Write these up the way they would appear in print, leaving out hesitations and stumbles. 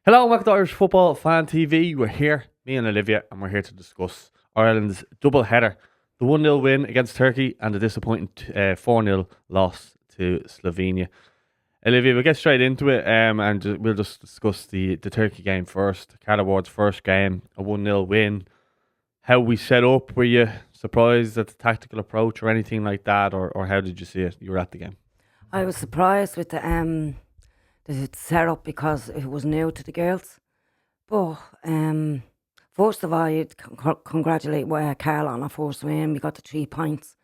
Hello, welcome to Irish Football Fan TV. We're here, me and Olivia, and we're here to discuss Ireland's double header, the 1-0 win against Turkey and the disappointing 4-0 loss to Slovenia. Olivia, we'll get straight into it and we'll just discuss the Turkey game first. Carla Ward's first game, a 1-0 win. How we set up, were you surprised at the tactical approach or anything like that, or how did you see it? You were at the game. I was surprised with the setup because it was new to the girls. But first of all, you'd congratulate Carla on her first win. We got the 3 points.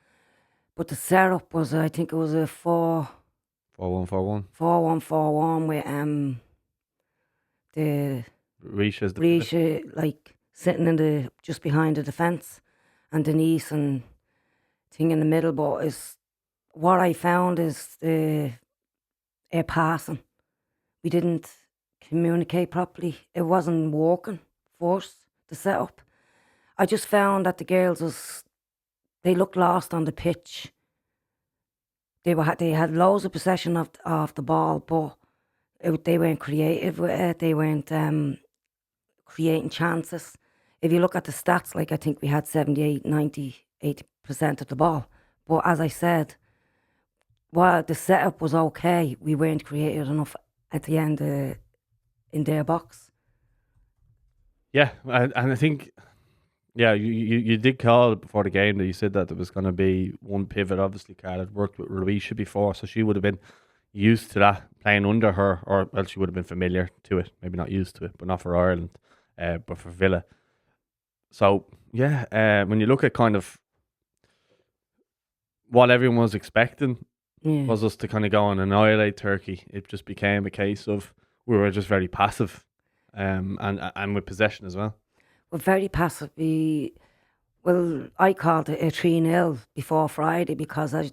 But the setup was, I think it was a 4-1-4-1. 4-1-4-1 with the Risha's the Risha like sitting in the just behind the defence, and Denise and thing in the middle. But what I found is the air passing. We didn't communicate properly. It wasn't working first, the setup. I just found that the girls they looked lost on the pitch. They had loads of possession of the ball, but they weren't creative with it. They weren't creating chances. If you look at the stats, like I think we had 78, 90, 80% of the ball. But as I said, while the setup was okay, we weren't creative enough at the end in their box. Yeah, and I think, yeah, you did call it before the game that you said that there was going to be one pivot. Obviously, Carl had worked with Ruisha before, so she would have been used to that, playing under her, or well, she would have been familiar to it. Maybe not used to it, but not for Ireland, but for Villa. So, yeah, when you look at kind of what everyone was expecting, was us to kind of go and annihilate Turkey. It just became a case of we were just very passive, and with possession as well. We're very passive. I called it a 3-0 before Friday because I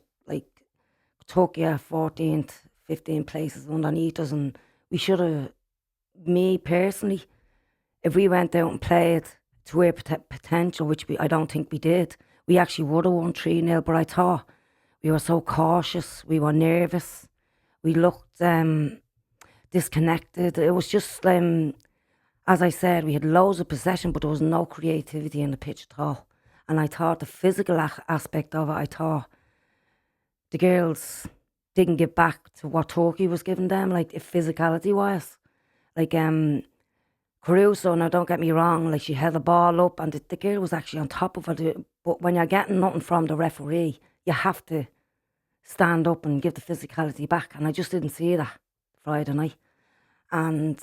took 14th, 15 places underneath us, and we should have. Me personally, if we went out and played to our potential, which I don't think we did, we actually would have won 3-0. But I thought we were so cautious. We were nervous. We looked disconnected. It was just, as I said, we had loads of possession, but there was no creativity in the pitch at all. And I thought the physical aspect of it, I thought the girls didn't give back to what Turkey was giving them, like physicality-wise. Like Caruso, now don't get me wrong, like she had the ball up and the girl was actually on top of it. But when you're getting nothing from the referee, you have to stand up and give the physicality back. And I just didn't see that Friday night. And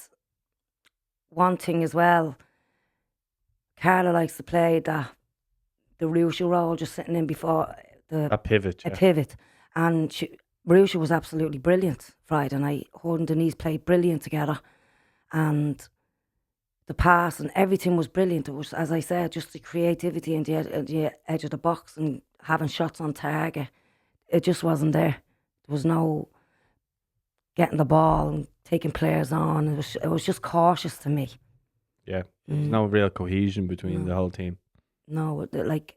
one thing as well, Carla likes to play the Russia role, just sitting in before A pivot. a pivot. And Russia was absolutely brilliant Friday night. Her and Denise played brilliant together. And the pass and everything was brilliant. It was, as I said, just the creativity and the edge of the box and having shots on target. It just wasn't there. There was no getting the ball and taking players on. It was just cautious to me. Yeah, there's no real cohesion between the whole team. No, like,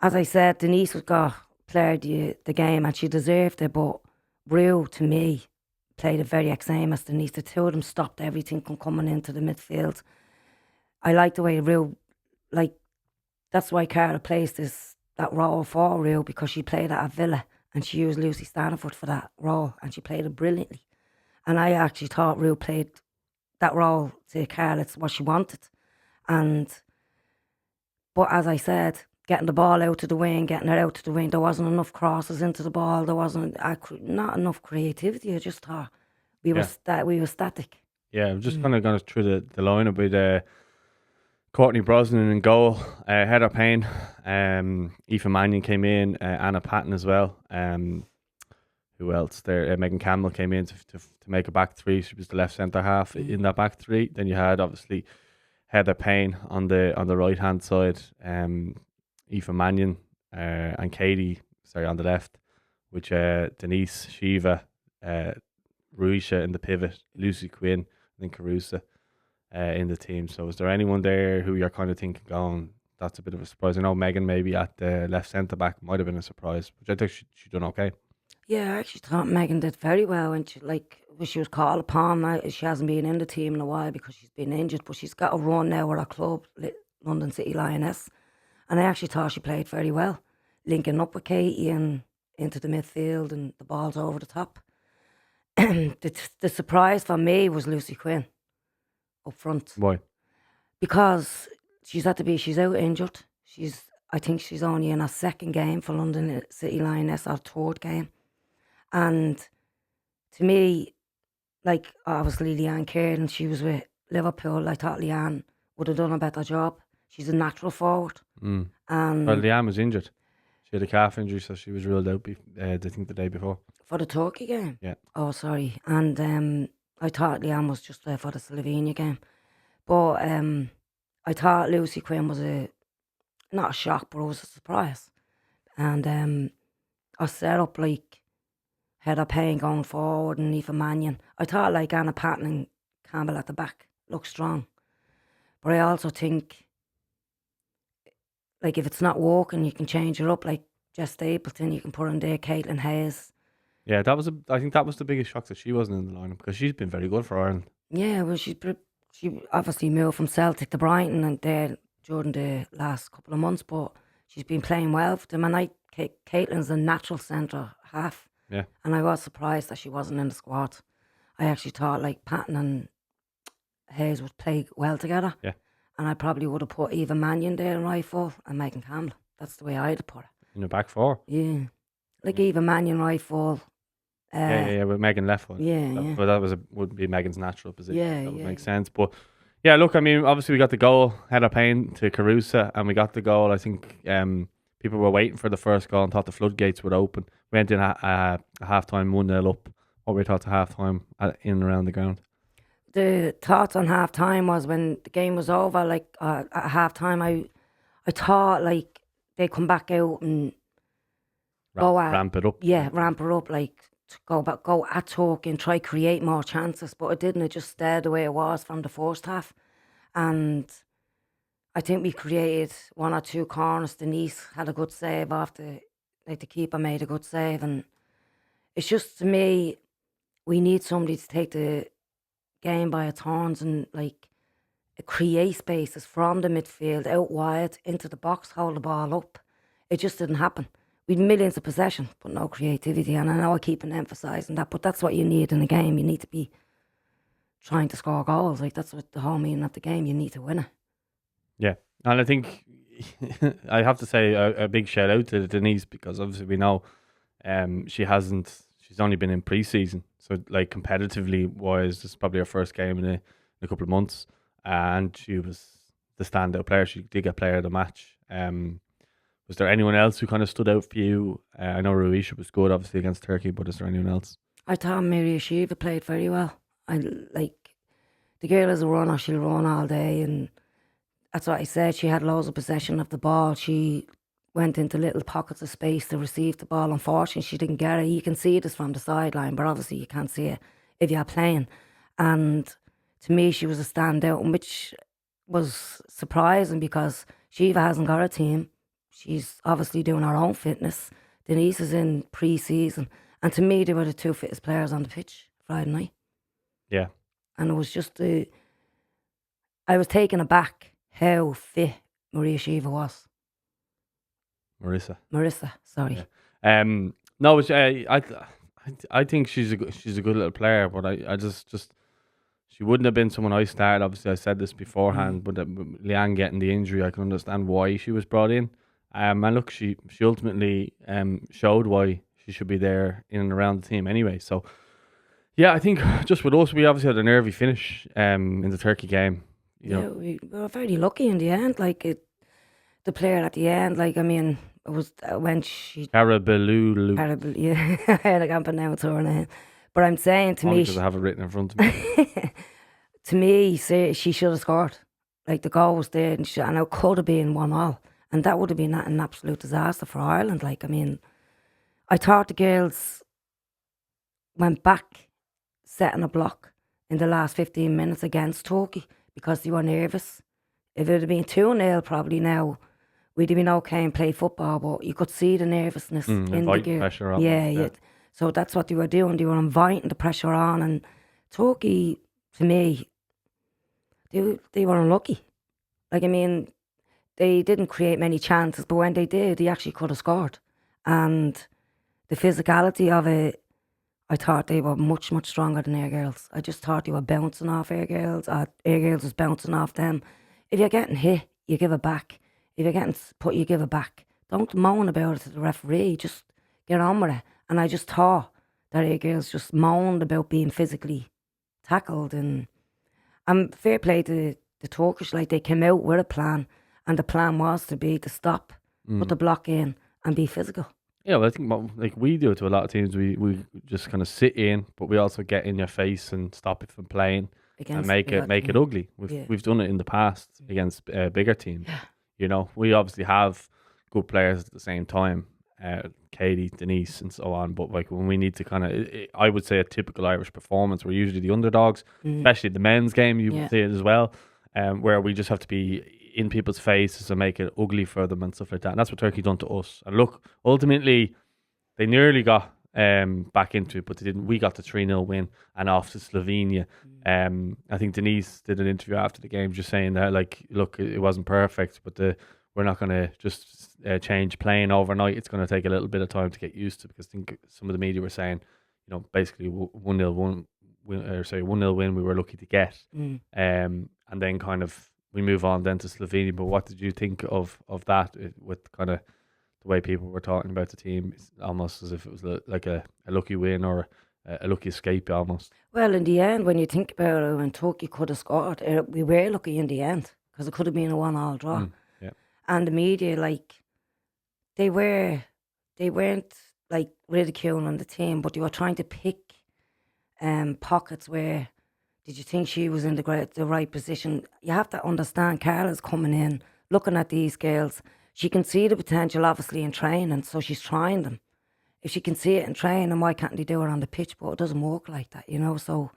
as I said, Denise played the game and she deserved it, but Rue, to me, played it very same as Denise. The two of them stopped everything from coming into the midfield. I like the way Rue, that's why Carla plays that role for Rue, because she played at Villa and she used Lucy Stanford for that role and she played it brilliantly. And I actually thought Rue played that role to Carla. It's what she wanted. But as I said, getting the ball out to the wing, getting it out to the wing, there wasn't enough crosses into the ball. There wasn't not enough creativity. I just thought we were static. Yeah, I'm just kind of going through the lineup with Courtney Brosnan in goal, Heather Payne, Aoife Mannion came in, Anna Patton as well. Who else there? Megan Campbell came in to make a back three. She was the left centre half in that back three. Then you had obviously Heather Payne on the right hand side, Aoife Mannion and Katie, on the left, which Denise, Shiva, Ruisha in the pivot, Lucy Quinn, and then Carusa in the team. So is there anyone there who you're kind of thinking, that's a bit of a surprise? I know Megan maybe at the left centre back might have been a surprise, which I think she done okay. Yeah, I actually thought Megan did very well when she was called upon. She hasn't been in the team in a while because she's been injured, but she's got a run now with her club, London City Lioness. And I actually thought she played very well, linking up with Katie and into the midfield and the balls over the top. The surprise for me was Lucy Quinn up front. Why? Because she's out injured. I think she's only in her second game for London City Lioness, her third game. And to me, like obviously Leanne Kieran, she was with Liverpool. I thought Leanne would have done a better job. She's a natural forward. Well, And Leanne was injured. She had a calf injury, so she was ruled out. I think the day before. for the Turkey game. Yeah. Oh, sorry. And I thought Leanne was just there for the Slovenia game. But I thought Lucy Quinn was not a shock, but it was a surprise. And I set up like Heather Payne going forward and Aoife Mannion. I thought like Anna Patton and Campbell at the back looked strong. But I also think like if it's not working, you can change it up. Like Jess Stapleton, you can put in there Caitlin Hayes. Yeah, I think that was the biggest shock that she wasn't in the lineup because she's been very good for Ireland. Yeah, well, she obviously moved from Celtic to Brighton and there during the last couple of months, but she's been playing well for them. And Caitlin's a natural centre half. Yeah. And I was surprised that she wasn't in the squad. I actually thought like Patton and Hayes would play well together. Yeah. And I probably would have put Eva Mannion there in right full and Megan Campbell. That's the way I'd have put it. In the back four. Yeah. Like Eva Mannion right full. Yeah, with Megan left foot. Yeah. But that would be Megan's natural position. Yeah, that would yeah. make sense. But yeah, look, I mean, obviously we got the goal, Heather Payne to Carusa, and we got the goal. I think people were waiting for the first goal and thought the floodgates would open. We went in at half time 1-0 up. What were your thoughts at half time in and around the ground? The thoughts on half time was when the game was over, like at half time, I thought like they'd come back out and ramp it up. Yeah, ramp it up, like to go at talk and try create more chances, but it didn't. It just stayed the way it was from the first half. And I think we created one or two corners. Denise had a good save after, like the keeper made a good save. And it's just, to me, we need somebody to take the game by its horns and like create spaces from the midfield, out wide, into the box, hold the ball up. It just didn't happen. We had millions of possession, but no creativity. And I know I keep on emphasising that, but that's what you need in a game. You need to be trying to score goals. Like, that's what the whole meaning of the game. You need to win it. Yeah. And I think I have to say a big shout out to Denise, because obviously we know she's only been in pre-season. So like competitively wise, this is probably her first game in a couple of months. And she was the standout player. She did get player of the match. Was there anyone else who kind of stood out for you? I know Ruisha was good, obviously, against Turkey, but is there anyone else? I thought Maria Shiva played very well. I like the girl is a runner; she'll run all day, and that's what I said. She had loads of possession of the ball. She went into little pockets of space to receive the ball. Unfortunately, she didn't get it. You can see this from the sideline, but obviously you can't see it if you're playing. And to me, she was a standout, which was surprising because Shiva hasn't got a team. She's obviously doing her own fitness. Denise is in pre-season. And to me, they were the two fittest players on the pitch Friday night. Yeah. And it was just, I was taken aback how fit Maria Shiva was. Marissa, sorry. Yeah. No, I think she's a good little player, but I just she wouldn't have been someone I started. Obviously, I said this beforehand, but Leanne getting the injury, I can understand why she was brought in. And look, she ultimately showed why she should be there in and around the team anyway. So, yeah, I think just with us, we obviously had a nervy finish in the Turkey game. You know. We were very lucky in the end. Like the player at the end, like I mean, it was when she Carabelu. Yeah, I can't pronounce her name. But I'm saying to me, because I have it written in front of me. To me, she should have scored. Like the goal was there, and it could have been 1-1. And that would have been an absolute disaster for Ireland. Like, I mean, I thought the girls went back setting a block in the last 15 minutes against Turkey because they were nervous. If it had been 2-0 probably now, we'd have been okay and played football, but you could see the nervousness in the girls. Pressure on. Yeah. So that's what they were doing. They were inviting the pressure on. And Turkey, to me, they were unlucky. Like, I mean, they didn't create many chances, but when they did, they actually could have scored. And the physicality of it, I thought they were much, much stronger than Air Girls. I just thought they were bouncing off Air Girls. Air Girls was bouncing off them. If you're getting hit, you give it back. If you're getting put, you give it back. Don't moan about it to the referee. Just get on with it. And I just thought that Air Girls just moaned about being physically tackled. And fair play to the Turkish. Like, they came out with a plan. And the plan was to stop, put the block in and be physical. Yeah, well, I think like we do it to a lot of teams. We just kind of sit in, but we also get in your face and stop it from playing and make it ugly. We've done it in the past against bigger teams. Yeah. You know, we obviously have good players at the same time, Katie, Denise, and so on. But like when we need to kind of, I would say a typical Irish performance, we're usually the underdogs, especially the men's game. You would see it as well, where we just have to be in people's faces and make it ugly for them and stuff like that. And that's what Turkey done to us. And look, ultimately, they nearly got back into it, but they didn't. We got the 3-0 win and off to Slovenia. I think Denise did an interview after the game just saying that, like, look, it wasn't perfect, but we're not going to just change playing overnight. It's going to take a little bit of time to get used to, because I think some of the media were saying, you know, basically 1-0 win we were lucky to get. And then kind of we move on then to Slovenia. But what did you think of that, with kind of the way people were talking about the team? It's almost as if it was like a lucky win or a lucky escape almost. Well, in the end, when you think about it, when Turkey could have scored, we were lucky in the end, because it could have been a 1-1 draw. Yeah. And the media, like, they weren't like ridiculing the team, but they were trying to pick pockets where, did you think she was in the right position? You have to understand, Carla's coming in, looking at these girls. She can see the potential, obviously, in training, so she's trying them. If she can see it in training, why can't they do it on the pitch? But it doesn't work like that, you know. So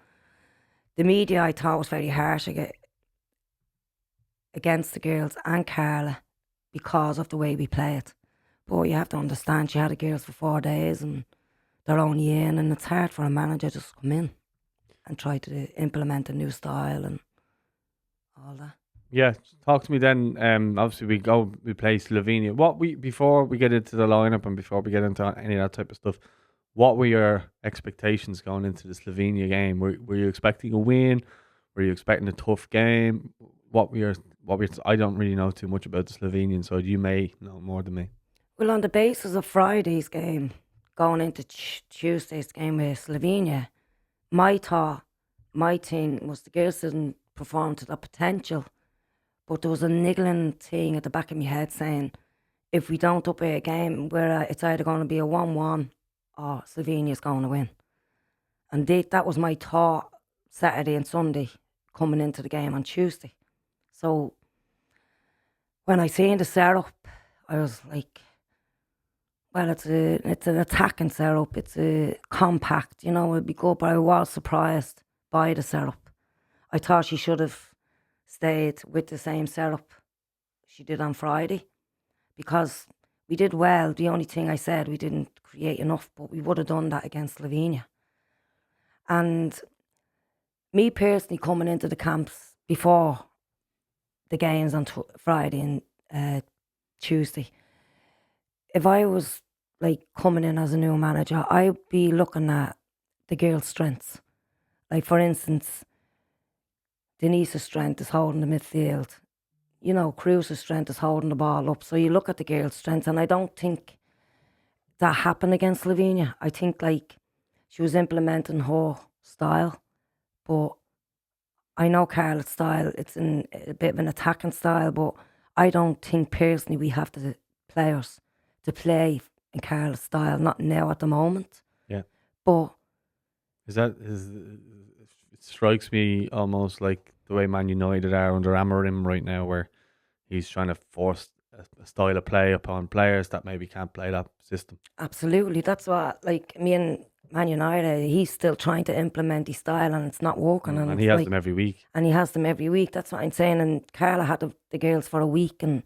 the media, I thought, was very harsh against the girls and Carla because of the way we play it. But you have to understand, she had the girls for 4 days and they're only in, and it's hard for a manager just to come in and try to implement a new style and all that. Yeah, talk to me then. Obviously we play Slovenia. Before we get into the lineup and before we get into any of that type of stuff, what were your expectations going into the Slovenia game? Were you expecting a win? Were you expecting a tough game? I don't really know too much about the Slovenian side. You may know more than me. Well, on the basis of Friday's game, going into Tuesday's game with Slovenia, my thing was the girls didn't perform to their potential, but there was a niggling thing at the back of my head saying, if we don't up a game, where it's either going to be a 1-1 or Slovenia's going to win. And that was my thought Saturday and Sunday coming into the game on Tuesday. So when I seen the setup, I was like, well, it's an attacking setup. It's a compact, you know, it'd be good. But I was surprised by the setup. I thought she should have stayed with the same setup she did on Friday, because we did well. The only thing I said, we didn't create enough, but we would have done that against Slovenia. And me personally, coming into the camps before the games on Friday and Tuesday, if I was like coming in as a new manager, I'd be looking at the girls' strengths. Like, for instance, Denise's strength is holding the midfield. You know, Cruz's strength is holding the ball up. So you look at the girls' strengths, and I don't think that happened against Slovenia. I think, like, she was implementing her style, but I know Carla's style, it's in a bit of an attacking style, but I don't think personally we have the players to play in Carla's style, not now at the moment. Yeah. But it strikes me almost like the way Man United are under Amorim right now, where he's trying to force a style of play upon players that maybe can't play that system. Absolutely. That's what, like, me and Man United, he's still trying to implement his style and it's not working. And he has them every week. And he has them every week. That's what I'm saying. And Carla had the girls for a week, and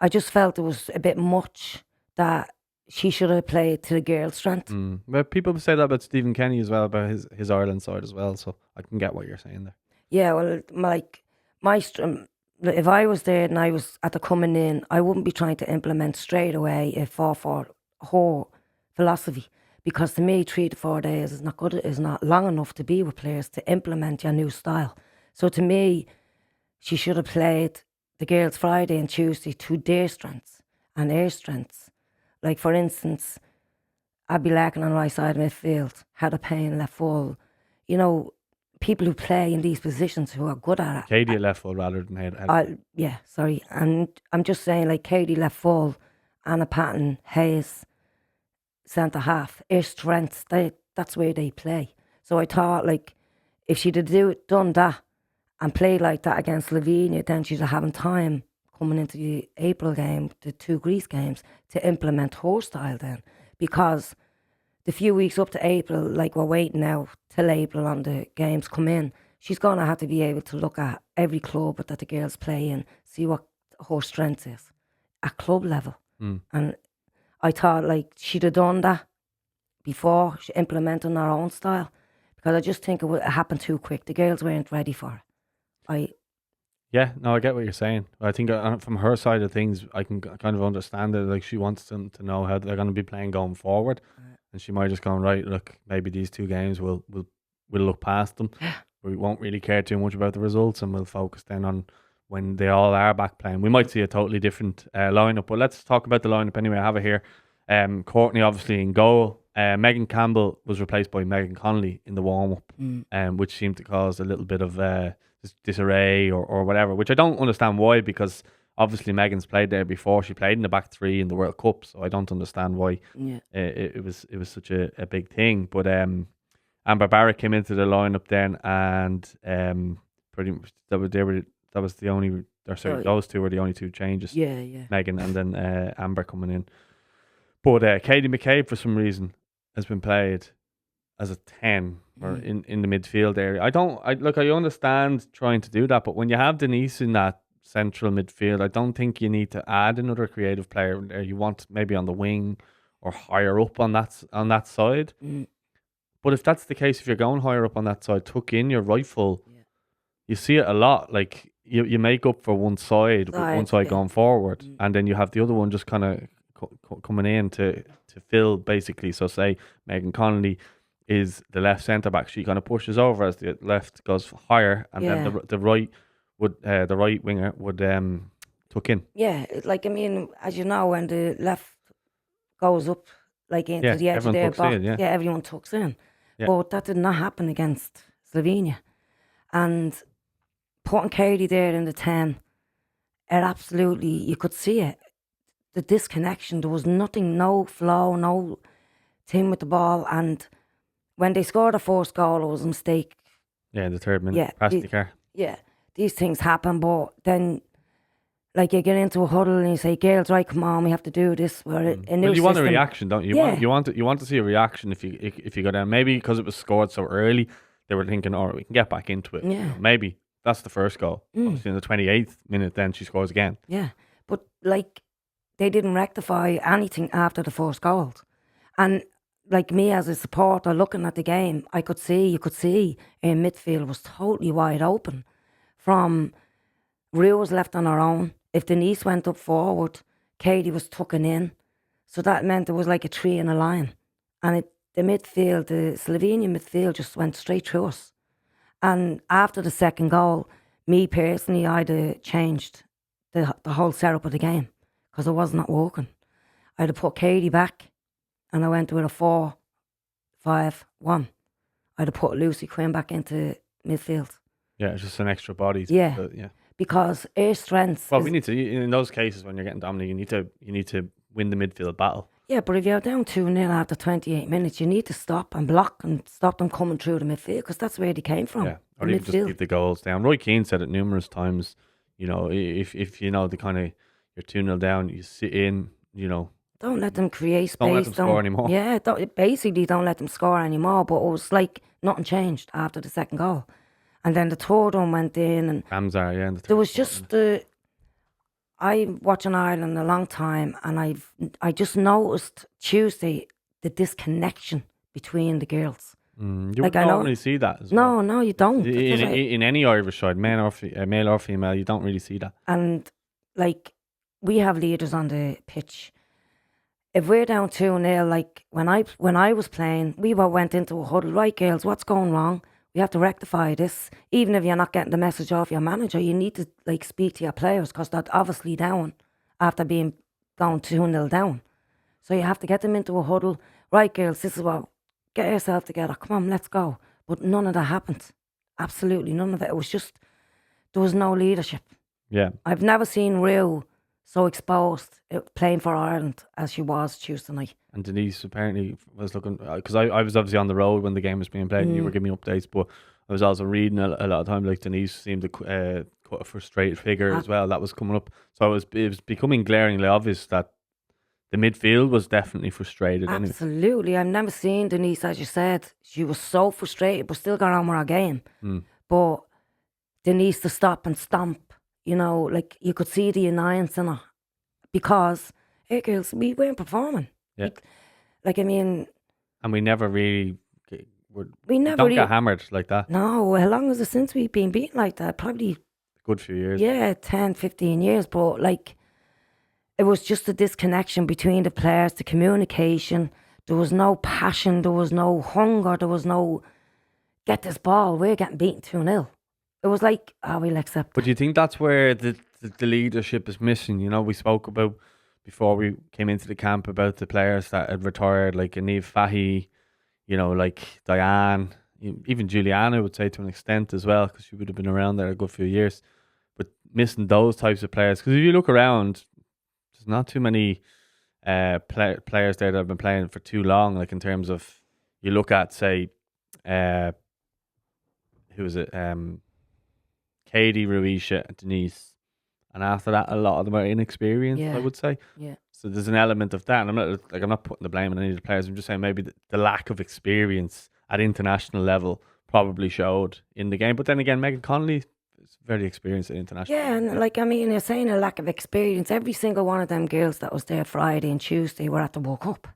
I just felt it was a bit much that she should have played to the girls' strength. But people say that about Stephen Kenny as well, about his Ireland side as well. So I can get what you're saying there. Yeah, well, like if I was there and I was at the coming in, I wouldn't be trying to implement straight away a 4-4 philosophy, because to me 3 to 4 days is not good. Is not long enough to be with players to implement your new style. So to me, she should have played the girls Friday and Tuesday to their strengths and their strengths. Like for instance, Abby Larkin on the right side of midfield, Heather Payne left full. You know, people who play in these positions who are good at it. Katie left full rather than head. Yeah, sorry. And I'm just saying, like, Katie left full, Anna Patton, Hayes, centre half, their strengths, that's where they play. So I thought, like, if she'd have done that and played like that against Slovenia, then she'd have having time coming into the April game, the 2 Greece games, to implement her style then. Because the few weeks up to April, like we're waiting now till April on the games come in, she's going to have to be able to look at every club that the girls play in, see what her strength is at club level. And I thought, like, she'd have done that before she implemented her own style, because I just think it happened too quick. The girls weren't ready for it. Yeah, no, I get what you're saying. I think from her side of things, I can kind of understand it. Like, she wants them to know how they're going to be playing going forward, and she might just go, right, look, maybe these 2 games we'll look past them. We won't really care too much about the results, and we'll focus then on when they all are back playing. We might see a totally different lineup, but let's talk about the lineup anyway. I have it here. Courtney obviously in goal. Megan Campbell was replaced by Megan Connolly in the warm up, which seemed to cause a little bit of disarray or whatever, which I don't understand why, because obviously Megan's played there before. She played in the back 3 in the World Cup, so I don't understand why it was such a big thing. But Amber Barrett came into the lineup then, and pretty much those 2 were the only 2 changes. Yeah. Megan and then Amber coming in. But Katie McCabe for some reason has been played as a 10 or in the midfield area. I understand trying to do that, but when you have Denise in that central midfield, I don't think you need to add another creative player there. You want maybe on the wing or higher up on that side. But if that's the case, if you're going higher up on that side, tuck in your rifle. You see it a lot. Like you make up for one side going forward, and then you have the other one just kind of coming in to fill basically. So say Megan Connolly is the left centre back, she kind of pushes over as the left goes higher, and then the right winger would tuck in. Yeah, like, I mean, as you know, when the left goes up like into the edge of their box, everyone tucks in. But that did not happen against Slovenia. And putting Katie there in the 10, it absolutely, you could see it. The disconnection, there was nothing, no flow, no thing with the ball. And when they scored the first goal, it was a mistake. Yeah, in the 3rd minute, past the car. Yeah, these things happen, but then, like, you get into a huddle and you say, "Girls, right, come on, we have to do this." Well, you want a reaction, don't you? You want to see a reaction if you go down. Maybe because it was scored so early, they were thinking, "All right, we can get back into it." Yeah. Maybe that's the first goal. Obviously, in the 28th minute, then she scores again. Yeah, but like, they didn't rectify anything after the first goal, and like me as a supporter looking at the game, you could see midfield was totally wide open. From Rue was left on her own. If Denise went up forward, Katie was tucking in. So that meant there was like a 3 in a line. And the Slovenian midfield just went straight through us. And after the second goal, me personally, I'd have changed the whole setup of the game, because it was not working. I'd have put Katie back, and I went with a 4-5-1. I'd have put Lucy Quinn back into midfield. Yeah, just an extra body. Yeah. Because her strengths. Well, we need to, in those cases when you're getting dominated, you need to win the midfield battle. Yeah, but if you're down 2-0 after 28 minutes, you need to stop and block and stop them coming through the midfield, because that's where they came from. Yeah, or even just keep the goals down. Roy Keane said it numerous times. You know, if you know the kind of you're 2-0 down, you sit in. You know, don't let them create space. Don't let them score anymore. Yeah, basically don't let them score anymore. But it was like nothing changed after the second goal. And then the third one went in, and Ramsar, there was just I'm watching Ireland a long time, and I just noticed Tuesday the disconnection between the girls. You Like wouldn't I know, normally see that as well. no, you don't. That's In, what I- in any Irish side, male or female, you don't really see that. and like we have leaders on the pitch. If we're down 2-0, like when I was playing, we went into a huddle. Right, girls, what's going wrong? We have to rectify this. Even if you're not getting the message off your manager, you need to like speak to your players because they're obviously down after being going 2-0 down. So you have to get them into a huddle. Right, girls, this is what. Get yourself together. Come on, let's go. But none of that happened. Absolutely none of it. It was just there was no leadership. Yeah. I've never seen Rue so exposed playing for Ireland as she was Tuesday night. And Denise apparently was looking, because I was obviously on the road when the game was being played and you were giving me updates, but I was also reading a lot of time, like Denise seemed to quite a frustrated figure as well. That was coming up. So it was becoming glaringly obvious that the midfield was definitely frustrated. Absolutely. I've never seen Denise, as you said. She was so frustrated, but still got on with her game. But Denise to stop and stomp, you know, like you could see the annoyance in her because, hey girls, we weren't performing. Yeah. Like I mean, And we never really, we never don't really, get hammered like that. No, how long is it since we've been beaten like that? Probably, A good few years. yeah, 10, 15 years. But like, it was just a disconnection between the players, the communication. There was no passion, there was no hunger, there was no, get this ball, we're getting beaten 2-0. It was like, we'll accept. But do you think that's where the leadership is missing? You know, we spoke about, before we came into the camp, about the players that had retired, like Aniv Fahy, you know, like Diane, even Juliana, I would say to an extent as well, because she would have been around there a good few years. But missing those types of players, because if you look around, there's not too many players there that have been playing for too long. Like in terms of, you look at, say, who was it? Katie, Ruisha, Denise, and after that, a lot of them are inexperienced. Yeah. I would say. Yeah. So there's an element of that. And I'm not putting the blame on any of the players. I'm just saying maybe the lack of experience at international level probably showed in the game. But then again, Megan Connolly is very experienced at international. Yeah, and like I mean, you're saying a lack of experience. Every single one of them girls that was there Friday and Tuesday were at the World Cup.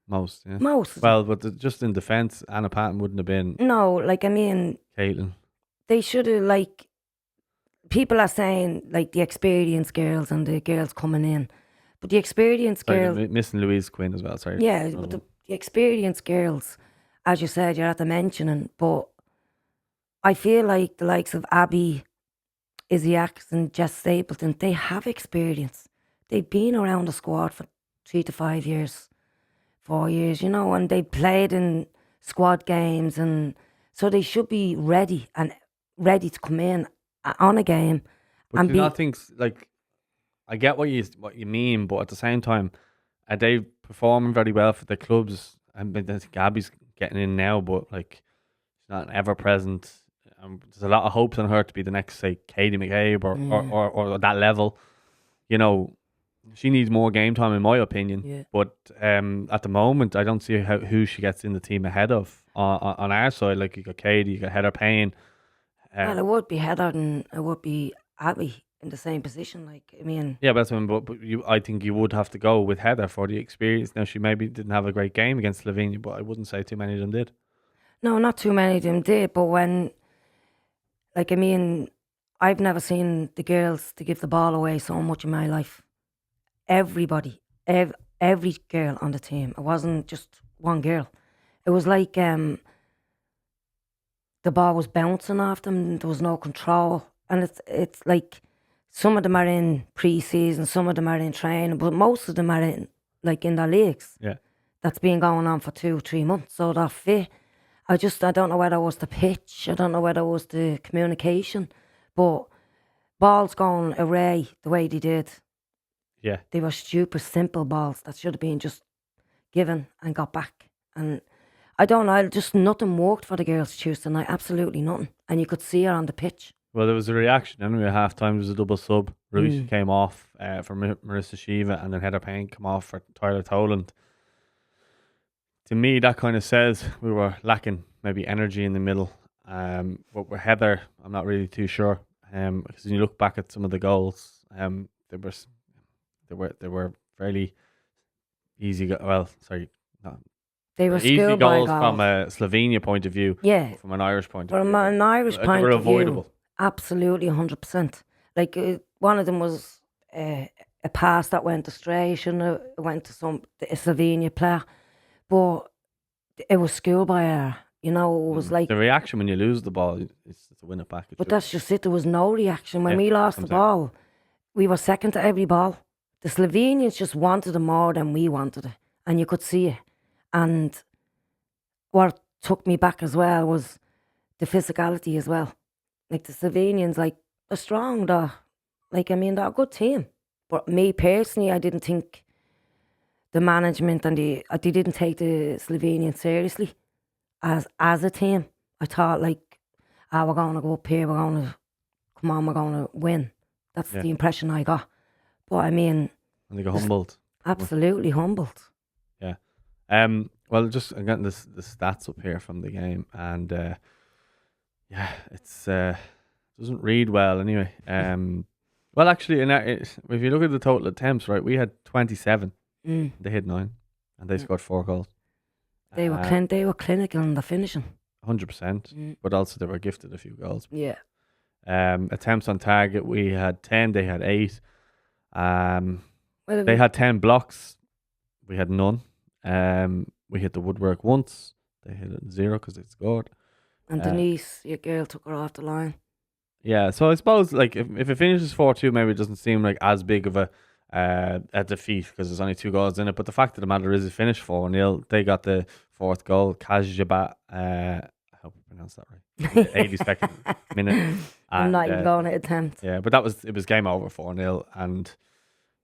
Most, yeah. Most. Well, but just in defence, Anna Patton wouldn't have been. No, like I mean, Caitlin. They should have like. People are saying like the experienced girls and the girls coming in, but the experienced girls Missing Louise Quinn as well. Sorry. Yeah, but the experienced girls, as you said, you're at the mentioning. But I feel like the likes of Abby, Izzy and Jess Stapleton, they have experience. They've been around the squad for 3 to 5 years, 4 years, you know, and they played in squad games, and so they should be ready to come in on a game. But do you not think, like, I get what you mean, but at the same time, are they performing very well for the clubs? I mean, I think Gabby's getting in now, but like, she's not ever present. There's a lot of hopes on her to be the next, say, Katie McCabe or that level. You know, she needs more game time, in my opinion. Yeah. But at the moment, I don't see who she gets in the team ahead of on our side. Like, you got Katie, you got Heather Payne. Well, it would be Heather and it would be Abby in the same position. Like, I mean, yeah, but that's what but I think you would have to go with Heather for the experience. Now, she maybe didn't have a great game against Slovenia, but I wouldn't say too many of them did. no, not too many of them did. But when, like, I mean, I've never seen the girls to give the ball away so much in my life. Everybody, every girl on the team. It wasn't just one girl. It was like the ball was bouncing off them. There was no control, and it's like some of them are in pre-season, some of them are in training, but most of them are in their leagues. Yeah, that's been going on for 2-3 months, so they're fit. I don't know whether it was the pitch. I don't know whether it was the communication, but balls going away the way they did. Yeah, they were stupid, simple balls that should have been just given and got back. And I don't know, just nothing worked for the girls Tuesday night, absolutely nothing. And you could see her on the pitch. Well, there was a reaction anyway at half time. There was a double sub. Ruiz came off for Marissa Shiva, and then Heather Payne came off for Tyler Toland. To me, that kind of says we were lacking maybe energy in the middle. But with Heather, I'm not really too sure. Because when you look back at some of the goals, they were fairly easy. Not They were easy schoolboy goals goals. from a Slovenia point of view. Yeah. From an Irish point of From view, an Irish they point were of avoidable. view, absolutely 100%. Like one of them was a pass that went astray. Shouldn't have went to a Slovenia player, but it was schoolboy error. You know, it was like the reaction when you lose the ball is to win it back. But that's just it. There was no reaction when Yeah, we lost the exactly. ball. We were second to every ball. The Slovenians just wanted it more than we wanted it, and you could see it. And what took me back as well was the physicality as well. Like the Slovenians, like they're strong. They're they're a good team. But me personally, I didn't think the management and they didn't take the Slovenians seriously as a team. I thought we're going to go up here. We're going to win. That's the impression I got. But I mean, and they got humbled. Absolutely humbled. Yeah. Well, just I'm getting the stats up here from the game, and it's doesn't read well anyway. Well, actually, if you look at the total attempts, right, we had 27. They hit 9, and they scored 4 goals. They were clinical in the finishing. 100%, but also they were gifted a few goals. Yeah. Attempts on target, we had 10. They had 8. They had 10 blocks. We had none. We hit the woodwork once. They hit it 0 because they scored. And Denise, your girl, took her off the line. Yeah, so I suppose like if it finishes 4-2, maybe it doesn't seem like as big of a defeat because there's only 2 goals in it. But the fact of the matter is, it finished 4-0. They got the 4th goal. Kazjabat, I hope I pronounced that right. 82nd minute. I'm not even going to attempt. Yeah, but it was game over 4-0. And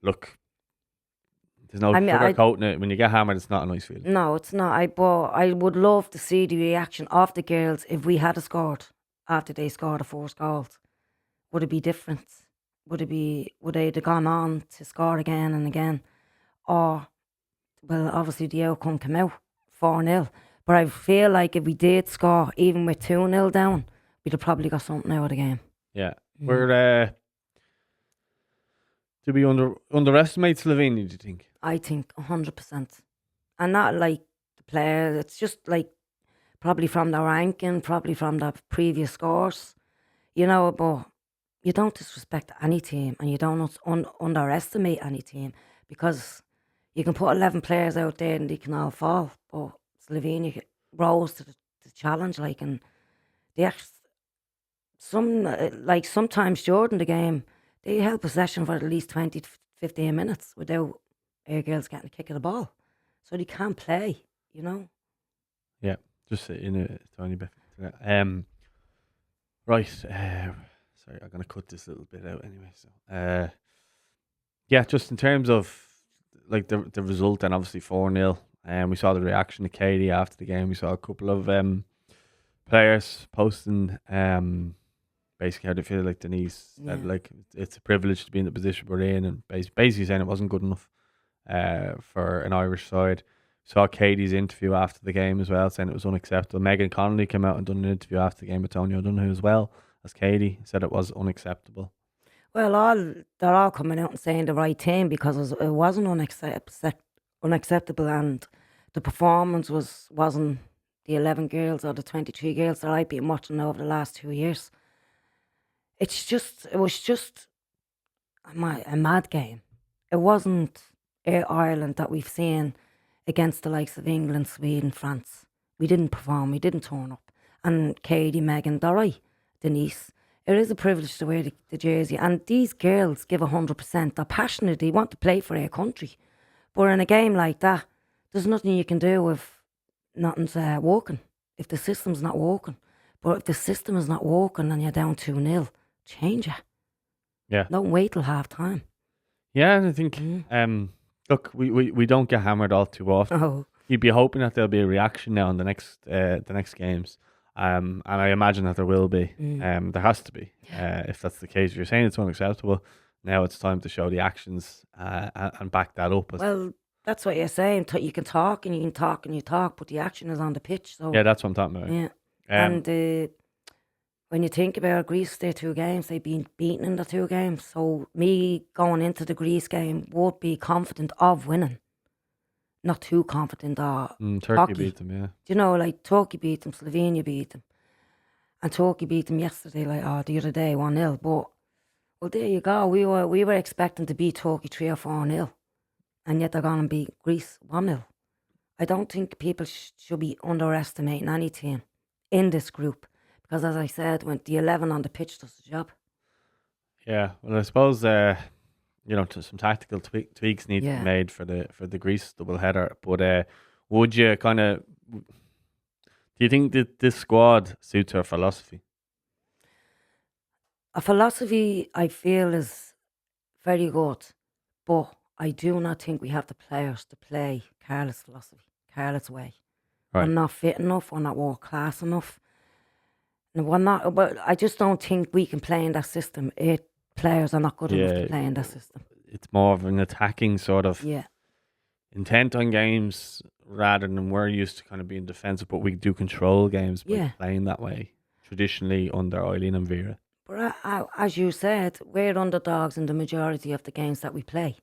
look, there's no sugarcoating it. When you get hammered, it's not a nice feeling. No, it's not. But I would love to see the reaction of the girls if we had scored after they scored the 4 goals. Would it be different? Would they have gone on to score again and again? Or, well, obviously the outcome came out 4-0. But I feel like if we did score, even with 2-0 down, we'd have probably got something out of the game. Yeah. We're do we underestimate Slovenia, do you think? I think 100%. And not like the players, it's just like probably from the ranking, probably from the previous scores, but you don't disrespect any team and you don't underestimate any team because you can put 11 players out there and they can all fall. But Slovenia rose to the challenge, and they sometimes during the game, they held possession for at least 20 to 15 minutes without our girls getting a kick of the ball. So they can't play, Yeah, just in a tiny bit. Right. Sorry, I'm going to cut this little bit out anyway. So, just in terms of like the result, and obviously 4-0. We saw the reaction of Katie after the game. We saw a couple of players posting basically how they feel. Like Denise said, like it's a privilege to be in the position we're in, and basically saying it wasn't good enough for an Irish side. Saw Katie's interview after the game as well, saying it was unacceptable. Megan Connolly came out and done an interview after the game with Tony O'Donoghue as well as Katie, said it was unacceptable. Well, they're all coming out and saying the right thing because it wasn't unacceptable, and the performance wasn't the 11 girls or the 23 girls that I've been watching over the last 2 years. It was just a mad game. It wasn't Ireland that we've seen against the likes of England, Sweden, France. We didn't perform, we didn't turn up. And Katie, Megan, they're right. Denise, it is a privilege to wear the jersey. And these girls give 100%. They're passionate, they want to play for their country. But in a game like that, there's nothing you can do if nothing's working, if the system's not working. But if the system is not working and you're down 2-0, change it. Yeah. Don't wait till half time. Yeah, and I think, look, we don't get hammered all too often. Oh. You'd be hoping that there'll be a reaction now in the next games. And I imagine that there will be. There has to be. If that's the case, if you're saying it's unacceptable, now it's time to show the actions and back that up. Well, that's what you're saying. You can talk and you can talk and you talk, but the action is on the pitch. So yeah, that's what I'm talking about. Yeah. And when you think about it, Greece, their 2 games, they've been beaten in the 2 games. So me going into the Greece game would be confident of winning, not too confident. Or Turkey beat them, yeah. you know, like Turkey beat them, Slovenia beat them, and Turkey beat them yesterday, like the other day 1-0. But well, there you go. We were expecting to beat Turkey 3 or 4-0, and yet they're going to beat Greece 1-0. I don't think people should be underestimating any team in this group. Because as I said, when the 11 on the pitch does the job. Yeah, well, I suppose some tactical tweaks need to be Yeah. made for the Greece double header. But would you do you think that this squad suits our philosophy? A philosophy I feel is very good, but I do not think we have the players to play Carla's philosophy, Carla's way. Right. We're not fit enough, we're not world class enough. And we're not, but I just don't think we can play in that system. Players are not good enough to play in that system. It's more of an attacking sort of intent on games rather than we're used to kind of being defensive, but we do control games by playing that way, traditionally under Eileen and Vera. But as you said, we're underdogs in the majority of the games that we play.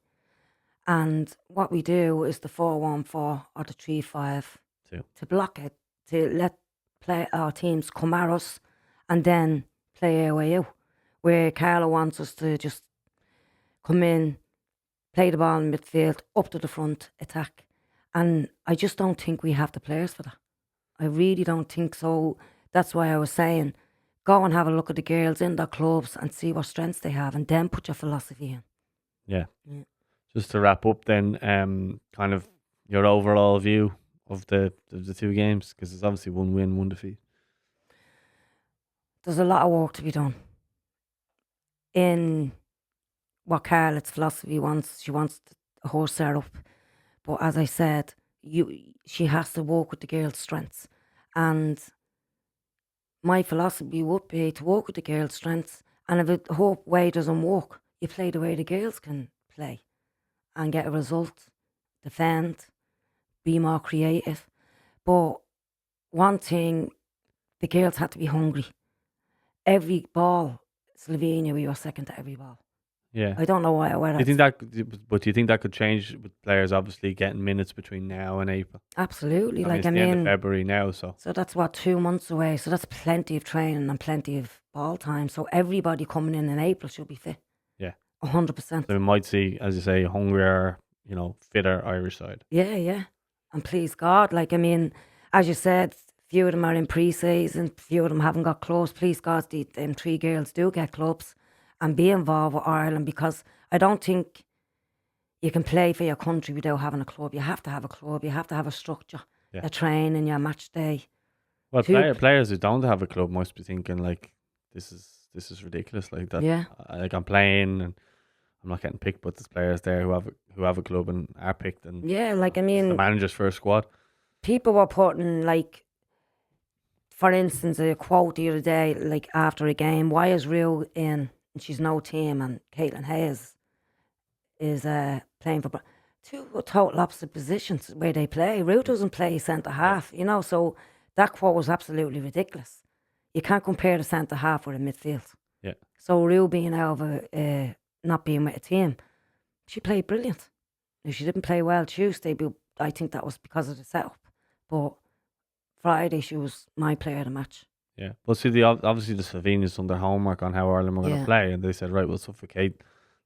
And what we do is the 4-1-4 or the 3-5 to block it, to let our teams come at us and then play our way out. Where Carla wants us to just come in, play the ball in midfield, up to the front, attack. And I just don't think we have the players for that. I really don't think so. That's why I was saying, go and have a look at the girls in their clubs and see what strengths they have and then put your philosophy in. Yeah. Just to wrap up then, kind of your overall view of the 2 games, because it's obviously 1 win, 1 defeat. There's a lot of work to be done in what Carla's philosophy wants. She wants a whole setup. But as I said, she has to work with the girls' strengths. And my philosophy would be to work with the girls' strengths. And if the whole way doesn't work, you play the way the girls can play and get a result, defend, be more creative. But one thing, the girls had to be hungry. Every ball, Slovenia, we were second to every ball. Yeah. I don't know why. Do you think that could change with players obviously getting minutes between now and April? Absolutely. It's the end of February now, so that's 2 months away. So that's plenty of training and plenty of ball time. So everybody coming in April should be fit. Yeah. 100%. So we might see, as you say, a hungrier, fitter Irish side. Yeah. And please God, as you said, few of them are in pre-season, few of them haven't got clubs. Please God, them 3 girls do get clubs and be involved with Ireland, because I don't think you can play for your country without having a club. You have to have a club. You have to have a structure, a training, your match day. Well, players who don't have a club must be thinking this is ridiculous. Like that. Yeah. I'm playing and I'm not getting picked, but there's players there who have a club and are picked. And it's the manager's first squad. People were putting for instance, a quote the other day, after a game, why is Rue in? And she's no team, and Caitlin Hayes is playing for 2 total opposite positions where they play. Rue doesn't play centre half, so that quote was absolutely ridiculous. You can't compare the centre half with a midfield. Yeah. So Rue being out of not being with a team, she played brilliant. She didn't play well Tuesday, but I think that was because of the setup. But Friday, she was my player of the match. Yeah. Well, see, obviously the Slovenians done their homework on how Ireland were going to play, and they said, right, we'll suffocate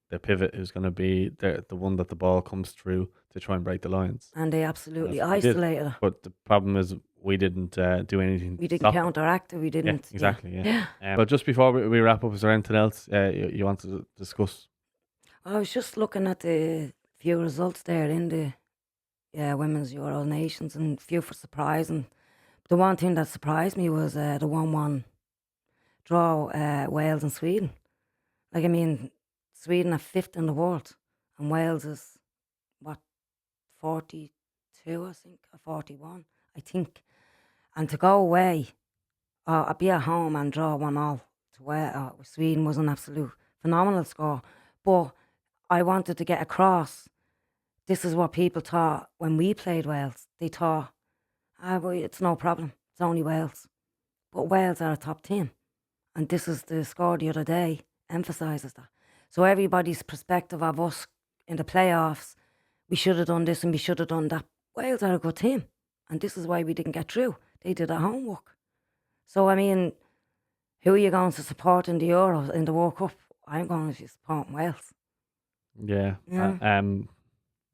the pivot who's going to be the one that the ball comes through to try and break the lines. And they absolutely isolated her. But the problem is we didn't do anything. We didn't counteract it. We didn't. Yeah, exactly, yeah. But just before we wrap up, is there anything else you want to discuss? I was just looking at the few results there in the Women's Euro Nations, and few for surprise. And the one thing that surprised me was the 1-1 draw, Wales and Sweden. Sweden are 5th in the world, and Wales is, 42, I think, or 41, I think. And to go away, be at home and draw 1-1 with Sweden was an absolute phenomenal score. But I wanted to get across, this is what people thought when we played Wales. They thought, well, it's no problem, it's only Wales. But Wales are a top team, And this is the score the other day, emphasises that. So everybody's perspective of us in the playoffs, we should have done this and we should have done that. Wales are a good team. And this is why we didn't get through. They did their homework. So, I mean, who are you going to support in the Euro, in the World Cup? I'm going to support Wales. Yeah. Yeah.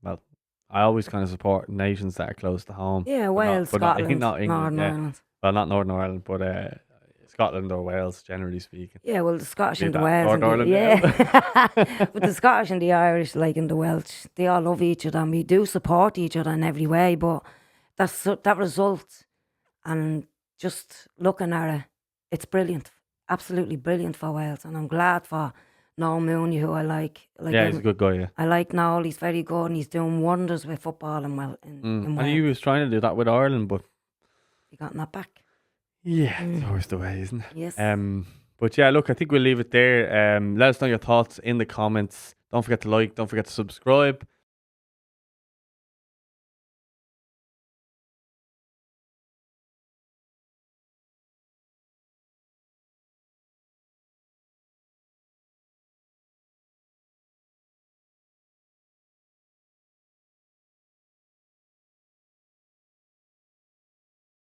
Well, I always kind of support nations that are close to home. Yeah, but Wales, not Scotland, not England. Northern Yeah. Ireland. Well, not Northern Ireland, but Scotland or Wales, generally speaking. Yeah, well, the Scottish Be and the that Welsh. Northern Ireland, Yeah. But the Scottish and the Irish, like, and the Welsh, they all love each other and we do support each other in every way. But that result and just looking at it, it's brilliant. Absolutely brilliant for Wales. And I'm glad for Noel Mooney, who I like. Yeah, he's a good guy, yeah. I like Noel. He's very good and he's doing wonders with football in Wales. And he was trying to do that with Ireland, but he got that back. yeah, it's always the way, isn't it? Yes. But yeah, look, I think we'll leave it there. Let us know your thoughts in the comments. Don't forget to like, don't forget to subscribe.